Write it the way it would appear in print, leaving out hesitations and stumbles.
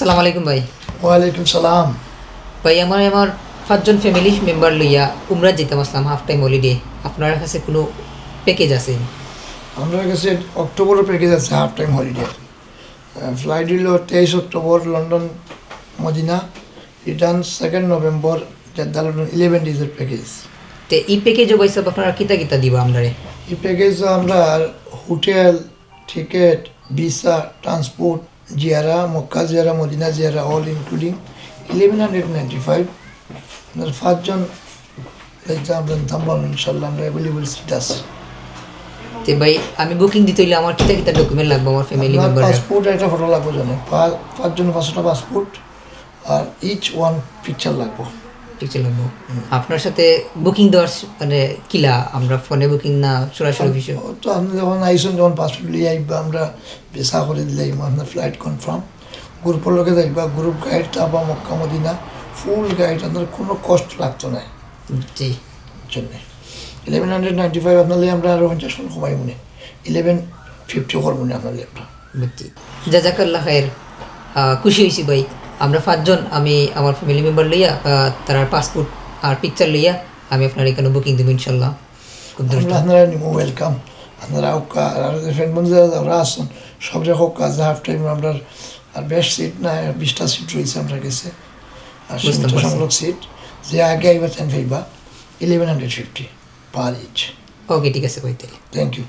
আসসালামু আলাইকুম ভাই। ওয়ালাইকুম সালাম। ভাই আমার 5 জন ফ্যামিলি মেম্বার লইয়া উমরা যেতাম আসলাম হাফ টাইম হলিডে। আপনার কাছে কোনো প্যাকেজ আছে? আমার কাছে অক্টোবরের প্যাকেজ আছে হাফ টাইম হলিডে। ফ্লাইট হইল 23 October London Medina, return 2 November Jeddah London 11 ডেজের প্যাকেজ। তো এই প্যাকেজও ভাই সব আপনারা কিতা কিতা দিব আমরারে? এই প্যাকেজ আমরা হোটেল, টিকেট, ভিসা, ট্রান্সপোর্ট, জিয়ারা, মক্কা জিয়ারা, মদিনা জিয়ারা অল ইনক্লুডিং 1195। আপনার 5 জন আমরা থামবাম ইনশাল্লাহ, আমরা অ্যাভেলেবল সিট আছে। তো ভাই আমি বুকিং দিতে হইলে আমার কিতা কিতা ডকুমেন্ট লাগবে আমার ফ্যামিলি মেম্বার? পাসপোর্ট একটা ফটো লাগবে জানেন, 5 জন 5টা পাসপোর্ট আর ইচ ওয়ান পিকচার লাগবে। পিকচার লাগবে। আপনার সাথে বুকিং দেওয়ার মানে কিলা আমরা ফোনে বুকিং না সরাসরি অফিসে? তো আপনি যখন আইসেন, যখন পাসপোর্ট লিয়ে আইবা আমরা ভিসা করে দিলে আপনার ফ্লাইট কনফার্ম। গ্রুপের লোকে দেখবা, গ্রুপ গাইড তারপর মক্কা মদিনা ফুল গাইড, আপনার কোনো কষ্ট লাগতো না। জি জন্যে 1195 আপনার আমরা আরও 50 কমাই মনে 1150 করবো না আপনার আমরা। বুঝছি। জাজাকাল্লাহ খায়ের। খুশি হয়েছি ভাই। আমরা 5 জন, আমি আমার ফ্যামিলি মেম্বার লইয়া তার পাসপোর্ট আর পিকচার লইয়া আমি আপনার এখানে বুকিং দেবো ইনশাল্লাহ। খুব দ্রুত আপনারা নিমো ওয়েলকাম। আপনারা ফ্রেন্ড বন্ধুরা যারা আসুন সব রকম কাজ হাফ টাইম আমরা আর বেস্ট সিট না 20টা সিট রয়েছে আমরা কাছে, আর সংখ্যক সিট যে আগে আইবা 10 ফাইবা 1150 পার ইচ। ওকে ঠিক আছে ভাই, তাহলে থ্যাংক ইউ।